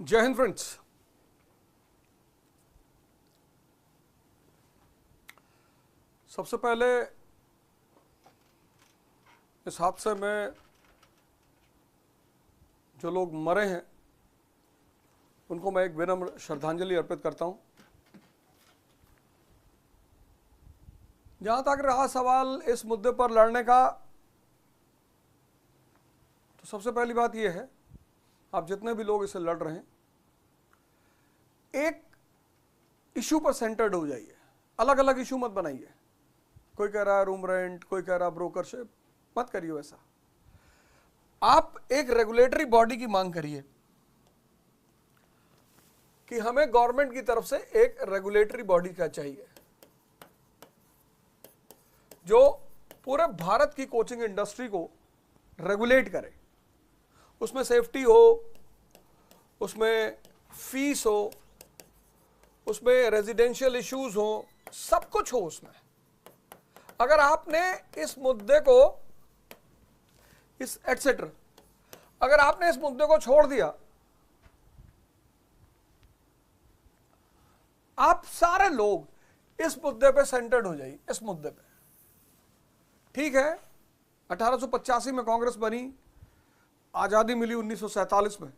जय हिंद फ्रेंड्स। सबसे पहले इस हादसे में जो लोग मरे हैं उनको मैं एक विनम्र श्रद्धांजलि अर्पित करता हूं। जहां तक रहा सवाल इस मुद्दे पर लड़ने का, तो सबसे पहली बात यह है, आप जितने भी लोग इसे लड़ रहे हैं, एक इशू पर सेंटर्ड हो जाइए, अलग अलग इशू मत बनाइए। कोई कह रहा है रूम रेंट, कोई कह रहा है ब्रोकरशिप, मत करिए वैसा। आप एक रेगुलेटरी बॉडी की मांग करिए कि हमें गवर्नमेंट की तरफ से एक रेगुलेटरी बॉडी का चाहिए जो पूरे भारत की कोचिंग इंडस्ट्री को रेगुलेट करे। उसमें सेफ्टी हो, उसमें फीस हो, उसमें रेजिडेंशियल इश्यूज हो, सब कुछ हो उसमें। अगर आपने इस मुद्दे को अगर आपने इस मुद्दे को छोड़ दिया, आप सारे लोग इस मुद्दे पे सेंटर्ड हो जाइए। इस मुद्दे पे ठीक है, 1885 में कांग्रेस बनी, आजादी मिली 1947 में,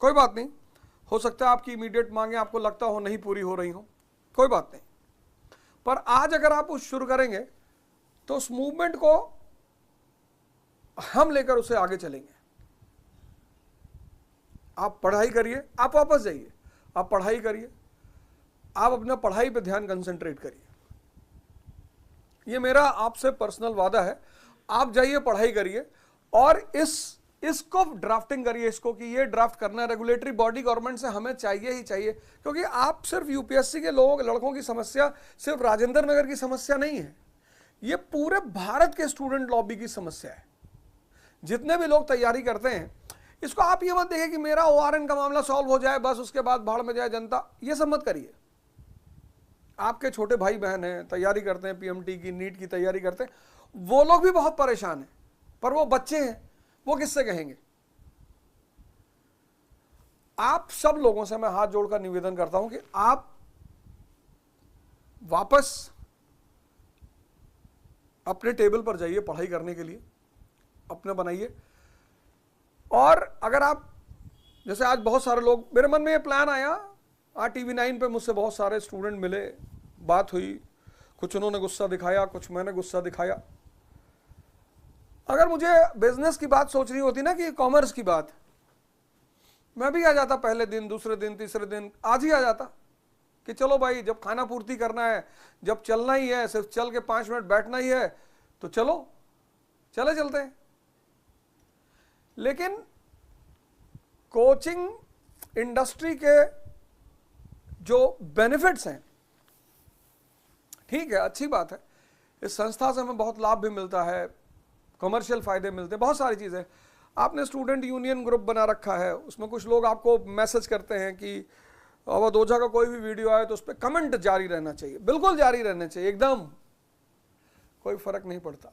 कोई बात नहीं। हो सकता है आपकी इमीडिएट मांगे आपको लगता हो नहीं पूरी हो रही हो, कोई बात नहीं। पर आज अगर आप उस शुरू करेंगे तो उस मूवमेंट को हम लेकर उसे आगे चलेंगे। आप पढ़ाई करिए, आप वापस जाइए, आप पढ़ाई करिए, आप अपना पढ़ाई पे ध्यान कंसंट्रेट करिए। ये मेरा आपसे पर्सनल वादा है। आप जाइए, पढ़ाई करिए और इसको ड्राफ्टिंग करिए, इसको कि ये ड्राफ्ट करना है। रेगुलेटरी बॉडी गवर्नमेंट से हमें चाहिए ही चाहिए, क्योंकि आप सिर्फ यूपीएससी के लड़कों की समस्या सिर्फ राजेंद्र नगर की समस्या नहीं है, ये पूरे भारत के स्टूडेंट लॉबी की समस्या है। जितने भी लोग तैयारी करते हैं, इसको आप ये मत देखिए कि मेरा ओआरएन का मामला सॉल्व हो जाए बस, उसके बाद भाड़ में जाए जनता, ये सब मत करिए। आपके छोटे भाई बहन हैं, तैयारी करते हैं, पीएमटी की, नीट की तैयारी करते हैं, वो लोग भी बहुत परेशान हैं, पर वो बच्चे हैं, वो किससे कहेंगे। आप सब लोगों से मैं हाथ जोड़कर निवेदन करता हूं कि आप वापस अपने टेबल पर जाइए पढ़ाई करने के लिए, अपने बनाइए। और अगर आप, जैसे आज बहुत सारे लोग, मेरे मन में ये प्लान आया, आज TV9 पे मुझसे बहुत सारे स्टूडेंट मिले, बात हुई, कुछ उन्होंने गुस्सा दिखाया, कुछ मैंने गुस्सा दिखाया। अगर मुझे बिजनेस की बात सोचनी होती ना, कि कॉमर्स की बात, मैं भी आ जाता पहले दिन, दूसरे दिन, तीसरे दिन, आज ही आ जाता कि चलो भाई, जब खाना पूर्ति करना है, जब चलना ही है, सिर्फ चल के 5 मिनट बैठना ही है, तो चलो, चलते हैं। लेकिन कोचिंग इंडस्ट्री के जो बेनिफिट्स हैं, ठीक है, अच्छी बात है, इस संस्था से हमें बहुत लाभ भी मिलता है, कमर्शियल फायदे मिलते हैं, बहुत सारी चीज़ें। आपने स्टूडेंट यूनियन ग्रुप बना रखा है, उसमें कुछ लोग आपको मैसेज करते हैं कि अवध ओझा का कोई भी वीडियो आए तो उस पर कमेंट जारी रहना चाहिए। बिल्कुल जारी रहना चाहिए, एकदम कोई फर्क नहीं पड़ता।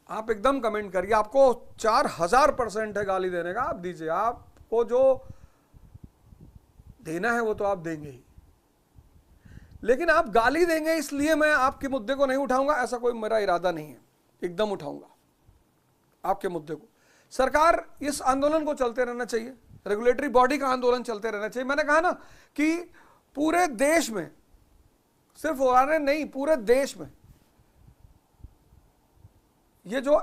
आप एकदम कमेंट करिए, आपको 4000% है गाली देने का, आप दीजिए, आपको जो देना है वो तो आप देंगे ही। लेकिन आप गाली देंगे इसलिए मैं आपके मुद्दे को नहीं उठाऊंगा, ऐसा कोई मेरा इरादा नहीं है। एकदम उठाऊंगा आपके मुद्दे को। सरकार, इस आंदोलन को चलते रहना चाहिए, रेगुलेटरी बॉडी का आंदोलन चलते रहना चाहिए। मैंने कहा ना कि पूरे देश में, सिर्फ ओआरएन नहीं, पूरे देश में ये जो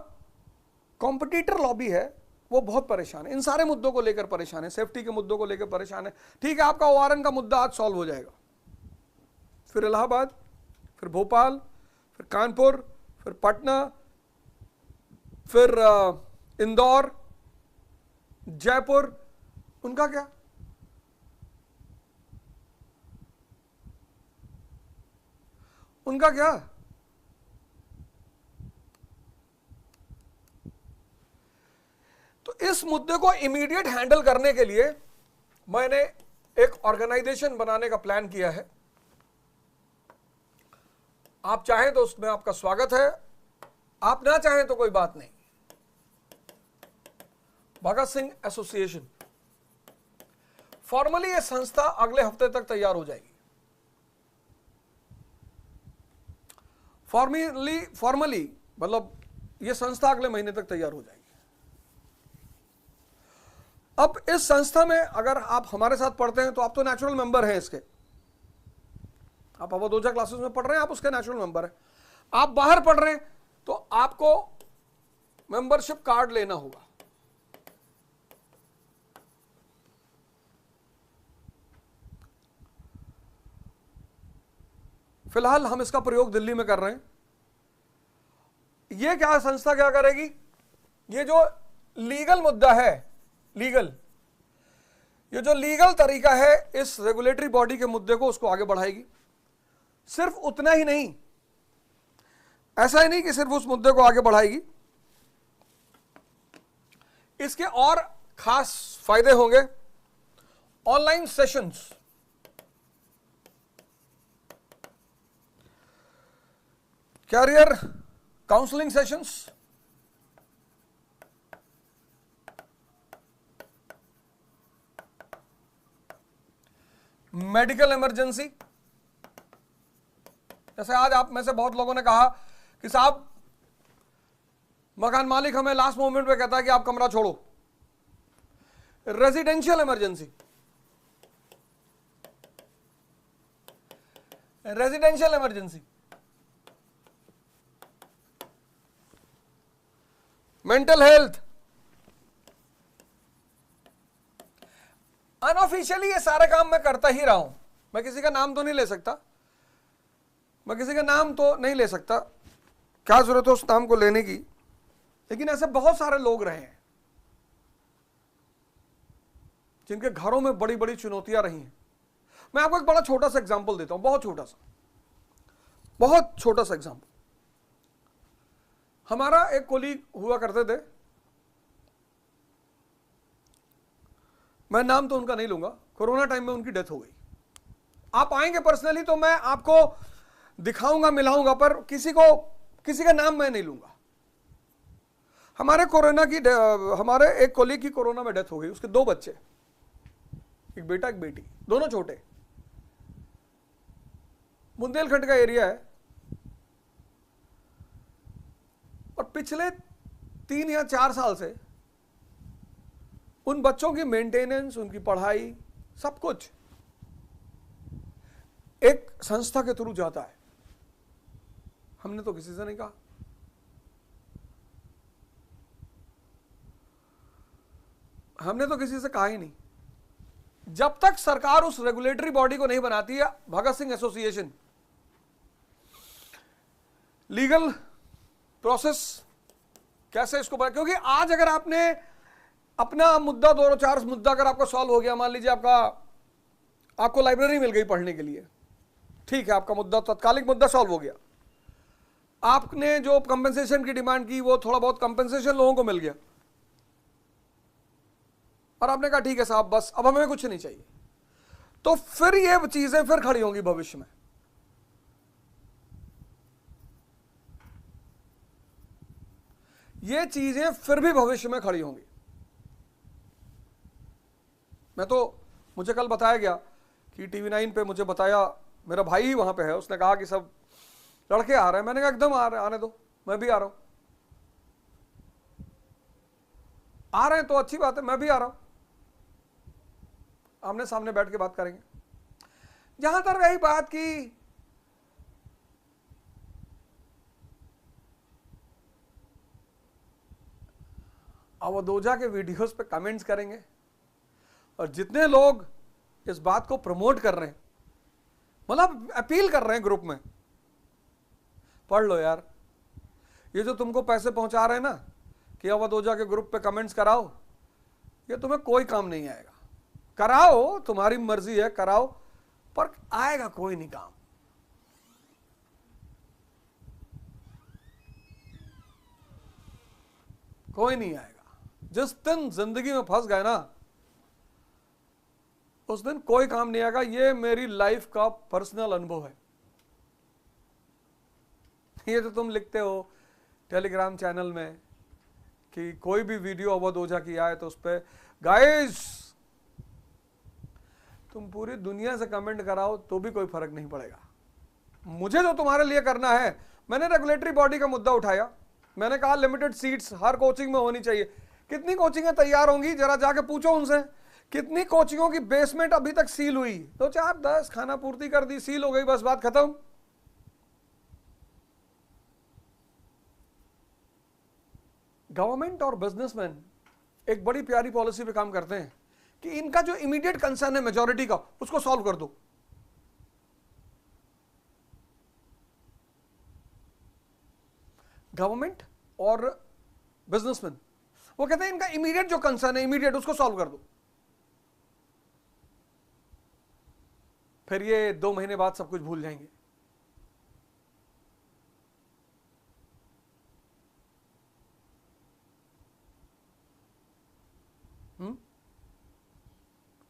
कॉम्पिटिटर लॉबी है वो बहुत परेशान है, इन सारे मुद्दों को लेकर परेशान है, सेफ्टी के मुद्दों को लेकर परेशान है। ठीक है, आपका ओआरएन का मुद्दा आज सॉल्व हो जाएगा, फिर इलाहाबाद, फिर भोपाल, फिर कानपुर, फिर पटना, फिर इंदौर, जयपुर, उनका क्या? उनका क्या? तो इस मुद्दे को इमीडिएट हैंडल करने के लिए मैंने एक ऑर्गेनाइजेशन बनाने का प्लान किया है। आप चाहें तो उसमें आपका स्वागत है, आप ना चाहें तो कोई बात नहीं। भगत सिंह एसोसिएशन, फॉर्मली ये संस्था अगले हफ्ते तक तैयार हो जाएगी। फॉर्मली मतलब ये संस्था अगले महीने तक तैयार हो जाएगी। अब इस संस्था में अगर आप हमारे साथ पढ़ते हैं तो आप तो नेचुरल मेंबर हैं इसके, आप अवधोजा क्लासेस में पढ़ रहे हैं, आप उसके नेचुरल मेंबर हैं। आप बाहर पढ़ रहे हैं तो आपको मेंबरशिप कार्ड लेना होगा। फिलहाल हम इसका प्रयोग दिल्ली में कर रहे हैं। ये क्या संस्था क्या करेगी, ये जो लीगल मुद्दा है, ये जो लीगल तरीका है इस रेगुलेटरी बॉडी के मुद्दे को, उसको आगे बढ़ाएगी। सिर्फ उतना ही नहीं, ऐसा ही नहीं कि सिर्फ उस मुद्दे को आगे बढ़ाएगी, इसके और खास फायदे होंगे। Online sessions, career counselling sessions, medical emergency. जैसे आज आप में से बहुत लोगों ने कहा कि साहब मकान मालिक हमें लास्ट मोमेंट पे कहता है कि आप कमरा छोड़ो। Residential emergency, residential emergency, mental health. Unofficially ये सारे काम मैं करता ही रहा हूं। मैं किसी का नाम तो नहीं ले सकता, क्या जरूरत है उस नाम को लेने की, लेकिन ऐसे बहुत सारे लोग रहे हैं जिनके घरों में बड़ी बड़ी चुनौतियां रही हैं। मैं आपको एक बड़ा छोटा सा एग्जांपल देता हूं, बहुत छोटा सा एग्जांपल। हमारा एक कोलीग हुआ करते थे, मैं नाम तो उनका नहीं लूंगा, कोरोना टाइम में उनकी डेथ हो गई। आप आएंगे पर्सनली तो मैं आपको दिखाऊंगा, मिलाऊंगा, पर किसी का नाम मैं नहीं लूंगा। हमारे एक कोलीग की कोरोना में डेथ हो गई। उसके 2 बच्चे, एक बेटा एक बेटी, दोनों छोटे। बुंदेलखंड का एरिया है और पिछले 3 या 4 साल से उन बच्चों की मेंटेनेंस, उनकी पढ़ाई, सब कुछ एक संस्था के थ्रू जाता है। हमने तो किसी से नहीं कहा। हमने तो किसी से कहा ही नहीं। जब तक सरकार उस रेगुलेटरी बॉडी को नहीं बनाती है, Bhagat Singh association legal process कैसे इसको बना, क्योंकि आज अगर आपने अपना मुद्दा 2-4 मुद्दा अगर आपका सॉल्व हो गया, मान लीजिए आपको लाइब्रेरी मिल गई पढ़ने के लिए, ठीक है, आपका मुद्दा, तत्कालिक मुद्दा सॉल्व हो गया। आपने जो कंपेंसेशन की डिमांड की वो थोड़ा बहुत कंपेंसेशन लोगों को मिल गया और आपने कहा ठीक है साहब बस अब हमें कुछ नहीं चाहिए, तो फिर ये चीजें फिर खड़ी होंगी भविष्य में। ये चीजें फिर भी भविष्य में खड़ी होंगी। मुझे कल बताया गया कि TV9 पे मुझे बताया, मेरा भाई ही वहां पे है, उसने कहा कि सब लड़के आ रहे हैं। मैंने कहा एकदम आ रहे हैं, आने दो, मैं भी आ रहा हूं। आ रहे हैं तो अच्छी बात है, मैं भी आ रहा हूं, आमने सामने बैठ के बात करेंगे। जहां तक रही बात की अवधोजा के वीडियोस पे कमेंट्स करेंगे, और जितने लोग इस बात को प्रमोट कर रहे हैं, मतलब अपील कर रहे हैं ग्रुप में, पढ़ लो यार, ये जो तुमको पैसे पहुंचा रहे हैं ना कि अवधोजा के ग्रुप पे कमेंट्स कराओ, ये तुम्हें कोई काम नहीं आएगा। कराओ, तुम्हारी मर्जी है, कराओ, पर आएगा कोई नहीं काम। कोई नहीं आएगा। जिस दिन जिंदगी में फंस गए ना, उस दिन कोई काम नहीं आएगा। ये मेरी लाइफ का पर्सनल अनुभव है। ये तो तुम लिखते हो टेलीग्राम चैनल में कि कोई भी वीडियो अवध ओझा की आए तो उस पर गाइस तुम पूरी दुनिया से कमेंट कराओ तो भी कोई फर्क नहीं पड़ेगा। मुझे जो तुम्हारे लिए करना है, मैंने रेगुलेटरी बॉडी का मुद्दा उठाया, मैंने कहा लिमिटेड सीट्स हर कोचिंग में होनी चाहिए। कितनी कोचिंगें तैयार होंगी जरा जाके पूछो उनसे, कितनी कोचिंगों की बेसमेंट अभी तक सील हुई? तो 4-10 खाना पूर्ति कर दी, सील हो गई, बस बात खत्म। गवर्नमेंट और बिजनेसमैन एक बड़ी प्यारी पॉलिसी पे काम करते हैं कि इनका जो इमीडिएट कंसर्न है मेजॉरिटी का, उसको सॉल्व कर दो। गवर्नमेंट और बिजनेसमैन वो कहते हैं इनका इमीडिएट जो कंसर्न है, इमीडिएट उसको सॉल्व कर दो। फिर ये 2 महीने बाद सब कुछ भूल जाएंगे।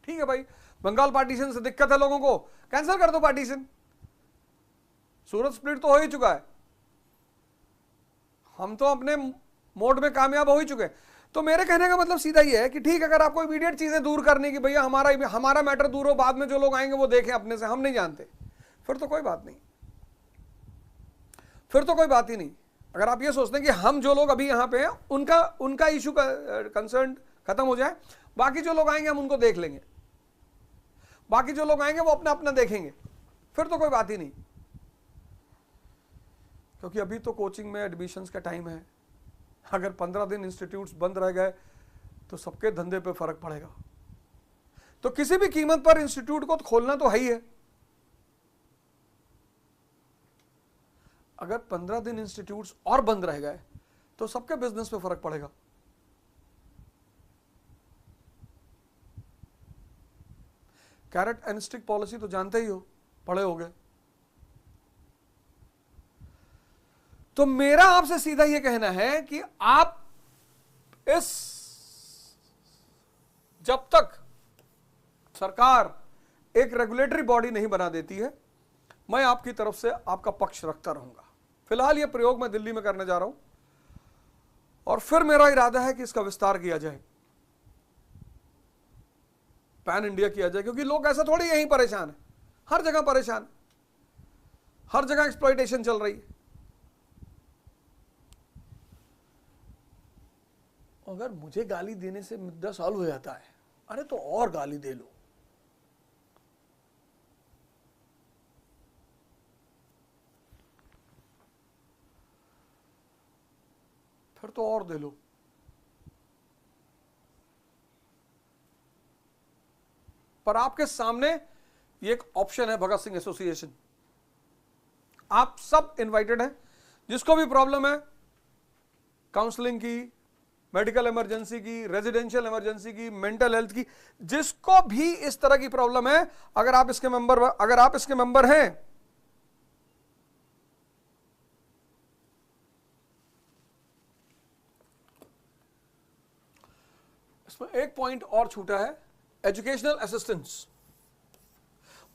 ठीक है भाई, बंगाल पार्टीशन से दिक्कत है लोगों को, कैंसिल कर दो पार्टीशन। सूरत स्प्लिट तो हो ही चुका है, हम तो अपने मोड में कामयाब हो ही चुके हैं। तो मेरे कहने का मतलब सीधा ये है कि ठीक है, अगर आपको इमीडिएट चीजें दूर करनी कि भैया हमारा मैटर दूर हो, बाद में जो लोग आएंगे वो देखें अपने से, हम नहीं जानते, फिर तो कोई बात नहीं, फिर तो कोई बात ही नहीं। अगर आप ये सोचते हैं कि हम जो लोग अभी यहां पे हैं उनका इशू का कंसर्न खत्म हो जाए, बाकी जो लोग आएंगे हम उनको देख लेंगे, बाकी जो लोग आएंगे वो अपना अपना देखेंगे, फिर तो कोई बात ही नहीं। क्योंकि अभी तो कोचिंग में एडमिशन्स का टाइम है, अगर 15 दिन इंस्टीट्यूट्स बंद रह गए तो सबके धंधे पे फर्क पड़ेगा। तो किसी भी कीमत पर इंस्टीट्यूट को तो खोलना तो है ही है। अगर 15 दिन इंस्टीट्यूट्स और बंद रह गए तो सबके बिजनेस पे फर्क पड़ेगा। कैरेट एंड स्टिक पॉलिसी तो जानते ही हो, पढ़े होगे। तो मेरा आपसे सीधा यह कहना है कि आप जब तक सरकार एक रेगुलेटरी बॉडी नहीं बना देती है, मैं आपकी तरफ से आपका पक्ष रखता रहूंगा। फिलहाल यह प्रयोग मैं दिल्ली में करने जा रहा हूं और फिर मेरा इरादा है कि इसका विस्तार किया जाए, पैन इंडिया किया जाए, क्योंकि लोग ऐसा थोड़ी यहीं परेशान है, हर जगह परेशान, हर जगह एक्सप्लॉइटेशन चल रही है। अगर मुझे गाली देने से मुद्दा सॉल्व हो जाता है, अरे तो और गाली दे लो। फिर तो और दे लो। पर आपके सामने ये एक ऑप्शन है, भगत सिंह एसोसिएशन। आप सब इनवाइटेड हैं, जिसको भी प्रॉब्लम है काउंसलिंग की, मेडिकल इमरजेंसी की, रेजिडेंशियल इमरजेंसी की, मेंटल हेल्थ की, जिसको भी इस तरह की प्रॉब्लम है, अगर आप इसके मेंबर हैं, इसमें एक पॉइंट और छूटा है, एजुकेशनल असिस्टेंस।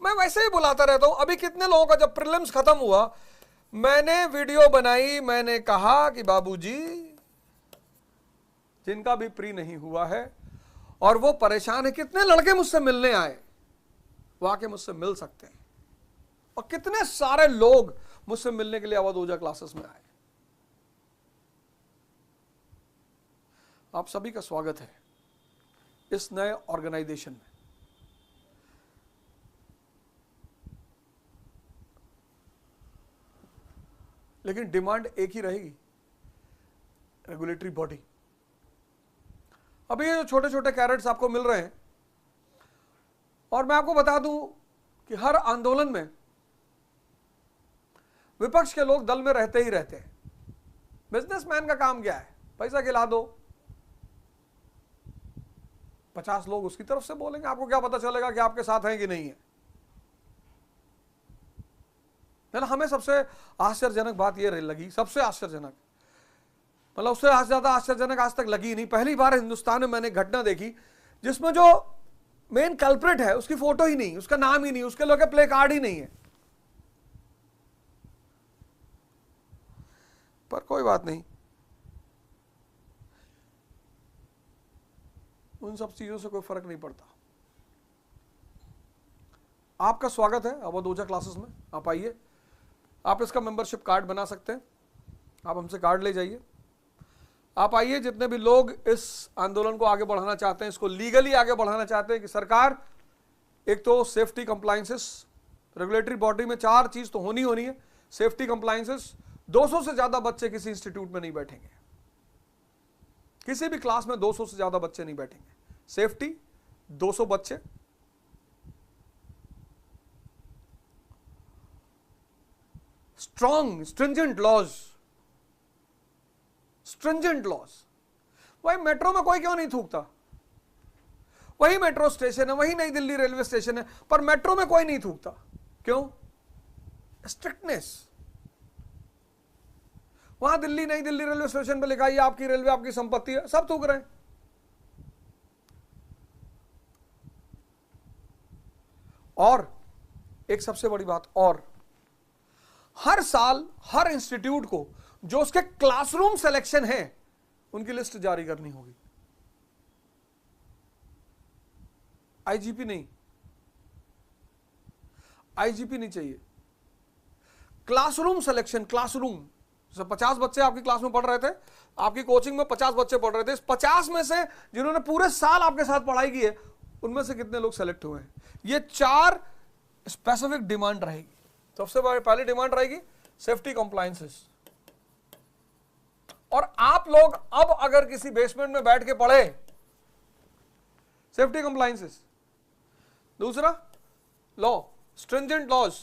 मैं वैसे ही बुलाता रहता हूं। अभी कितने लोगों का जब प्रीलिम्स खत्म हुआ, मैंने वीडियो बनाई, मैंने कहा कि बाबूजी जिनका भी प्री नहीं हुआ है और वो परेशान है, कितने लड़के मुझसे मिलने आए, वो आके मुझसे मिल सकते हैं। और कितने सारे लोग मुझसे मिलने के लिए अवध ओझा क्लासेस में आए। आप सभी का स्वागत है इस नए ऑर्गेनाइजेशन में। लेकिन डिमांड एक ही रहेगी, रेगुलेटरी बॉडी। अभी ये जो छोटे छोटे कैरेट्स आपको मिल रहे हैं, और मैं आपको बता दूं कि हर आंदोलन में विपक्ष के लोग दल में रहते ही रहते हैं। बिजनेसमैन का काम क्या है? पैसा खिला दो, 50 लोग उसकी तरफ से बोलेंगे, आपको क्या पता चलेगा कि आपके साथ हैं कि नहीं है? ना, हमें सबसे आश्चर्यजनक बात यह लगी, सबसे आश्चर्यजनक, मतलब उससे ज्यादा आश्चर्यजनक आज तक लगी नहीं। पहली बार हिंदुस्तान में मैंने घटना देखी जिसमें जो मेन कल्प्रिट है उसकी फोटो ही नहीं, उसका नाम ही नहीं, उसके लोग प्ले कार्ड ही नहीं है। पर कोई बात नहीं, उन सब चीजों से कोई फर्क नहीं पड़ता। आपका स्वागत है अवध ओझा क्लासेस में, आप आइए। आप इसका मेंबरशिप कार्ड बना सकते हैं, आप हमसे कार्ड ले जाइए। आप आइए, जितने भी लोग इस आंदोलन को आगे बढ़ाना चाहते हैं, इसको लीगली आगे बढ़ाना चाहते हैं कि सरकार, एक तो सेफ्टी कंप्लायंसेस, रेगुलेटरी बॉडी में 4 चीज तो होनी है। सेफ्टी कंप्लायंसेस, 200 से ज्यादा बच्चे किसी इंस्टीट्यूट में नहीं बैठेंगे, किसी भी क्लास में 200 से ज्यादा बच्चे नहीं बैठेंगे। सेफ्टी 200 बच्चे, strong stringent laws, stringent laws. भाई मेट्रो में कोई क्यों नहीं थूकता? वही मेट्रो स्टेशन है, वही नई दिल्ली रेलवे स्टेशन है, पर मेट्रो में कोई नहीं थूकता, क्यों? स्ट्रिक्टनेस। वहां दिल्ली नई दिल्ली रेलवे स्टेशन पे लिखा है आपकी रेलवे आपकी संपत्ति है, सब थूक रहे हैं। और एक सबसे बड़ी बात, और हर साल हर इंस्टीट्यूट को जो उसके क्लासरूम सिलेक्शन है उनकी लिस्ट जारी करनी होगी। आईजीपी नहीं, आईजीपी नहीं चाहिए, क्लासरूम सिलेक्शन। क्लासरूम 50 बच्चे आपकी क्लास में पढ़ रहे थे, आपकी कोचिंग में 50 बच्चे पढ़ रहे थे, इस 50 में से जिन्होंने पूरे साल आपके साथ पढ़ाई की है उनमें से कितने लोग सेलेक्ट हुए हैं? ये 4 स्पेसिफिक डिमांड रहेगी। सबसे पहली डिमांड रहेगी सेफ्टी कंप्लायंसेस। और आप लोग अब अगर किसी बेसमेंट में बैठ के पढ़े, सेफ्टी कंप्लायंसेस। दूसरा, लॉ, स्ट्रिंजेंट लॉज।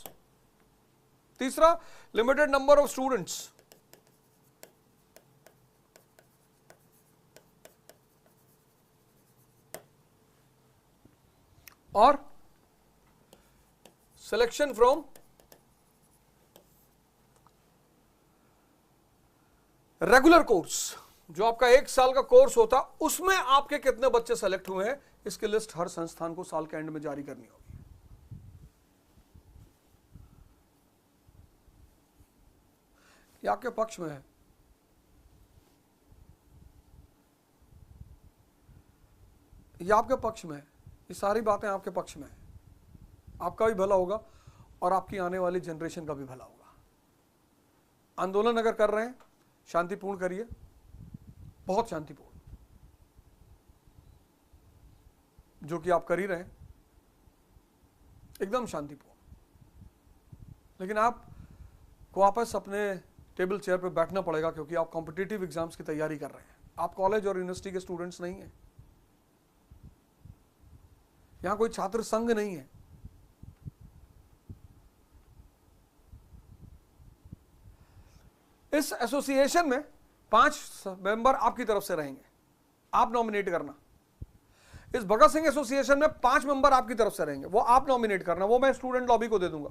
तीसरा, लिमिटेड नंबर ऑफ स्टूडेंट्स। और सिलेक्शन फ्रॉम रेगुलर कोर्स। जो आपका 1 साल का कोर्स होता, उसमें आपके कितने बच्चे सेलेक्ट हुए हैं, इसकी लिस्ट हर संस्थान को साल के एंड में जारी करनी होगी। ये आपके पक्ष में है। ये आपके पक्ष में है, ये सारी बातें आपके पक्ष में है। आपका भी भला होगा और आपकी आने वाली जनरेशन का भी भला होगा। आंदोलन अगर कर रहे हैं, शांतिपूर्ण करिए, बहुत शांतिपूर्ण, जो कि आप कर ही रहे हैं, एकदम शांतिपूर्ण। लेकिन आपको वापस अपने टेबल चेयर पे बैठना पड़ेगा, क्योंकि आप कॉम्पिटिटिव एग्जाम्स की तैयारी कर रहे हैं। आप कॉलेज और यूनिवर्सिटी के स्टूडेंट्स नहीं हैं, यहां कोई छात्र संघ नहीं है। इस एसोसिएशन में 5 मेंबर आपकी तरफ से रहेंगे, आप नॉमिनेट करना। इस भगत सिंह एसोसिएशन में 5 मेंबर आपकी तरफ से रहेंगे, वो आप नॉमिनेट करना। वो मैं स्टूडेंट लॉबी को दे दूंगा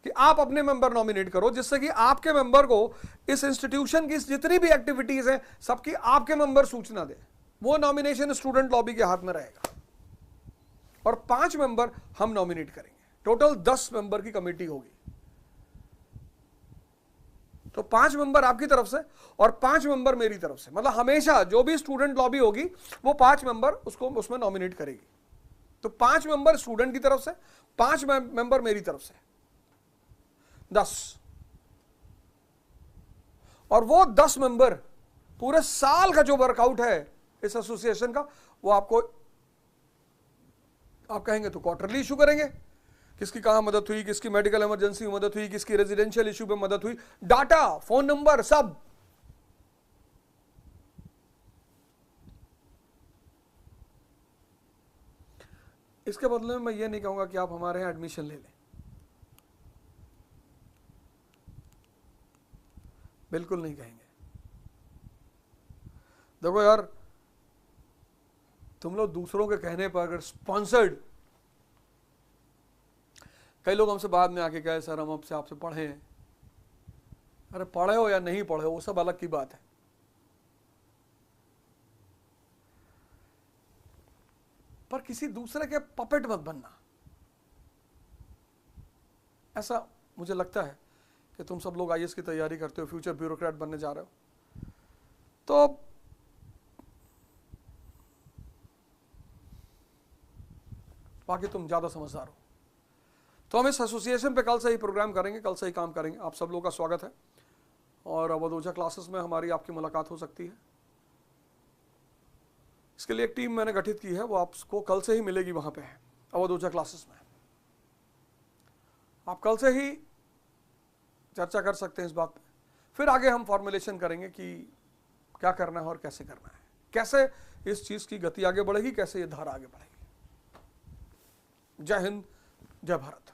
कि आप अपने मेंबर नॉमिनेट करो, जिससे कि आपके मेंबर को इस इंस्टीट्यूशन की जितनी भी एक्टिविटीज हैं सबकी आपके मेंबर सूचना दे। वो नॉमिनेशन स्टूडेंट लॉबी के हाथ में रहेगा। और 5 मेंबर हम नॉमिनेट करेंगे। टोटल 10 मेंबर की कमेटी होगी। तो 5 मेंबर आपकी तरफ से और 5 मेंबर मेरी तरफ से, मतलब हमेशा जो भी स्टूडेंट लॉबी होगी वो 5 मेंबर उसको उसमें नॉमिनेट करेगी। तो 5 मेंबर स्टूडेंट की तरफ से, 5 मेंबर मेरी तरफ से, 10। और वो 10 मेंबर पूरे साल का जो वर्कआउट है इस एसोसिएशन का, वो आपको, आप कहेंगे तो क्वार्टरली इशू करेंगे, किसकी कहां मदद हुई, किसकी मेडिकल इमरजेंसी में मदद हुई, किसकी रेजिडेंशियल इशू पे मदद हुई, डाटा, फोन नंबर, सब। इसके बदले में मैं ये नहीं कहूंगा कि आप हमारे यहां एडमिशन ले लें, बिल्कुल नहीं कहेंगे। देखो यार, तुम लोग दूसरों के कहने पर अगर स्पॉन्सर्ड, कई लोग हमसे बाद में आके कहे सर हम आपसे पढ़े हैं। अरे पढ़े हो या नहीं पढ़े हो वो सब अलग की बात है, पर किसी दूसरे के पपेट मत बनना। ऐसा मुझे लगता है कि तुम सब लोग आईएएस की तैयारी करते हो, फ्यूचर ब्यूरोक्रेट बनने जा रहे हो, तो बाकी तुम ज़्यादा समझदार हो। तो हम इस एसोसिएशन पे कल से ही प्रोग्राम करेंगे, कल से ही काम करेंगे। आप सब लोगों का स्वागत है और अवध ओझा क्लासेस में हमारी आपकी मुलाकात हो सकती है। इसके लिए एक टीम मैंने गठित की है, वो आपको कल से ही मिलेगी वहाँ पे अवध ओझा क्लासेस में। आप कल से ही चर्चा कर सकते हैं इस बात पे। फिर आगे हम फॉर्मुलेशन करेंगे कि क्या करना है और कैसे करना है, कैसे इस चीज़ की गति आगे बढ़ेगी, कैसे ये धारा आगे बढ़ेगी। जय हिंद, जय भारत।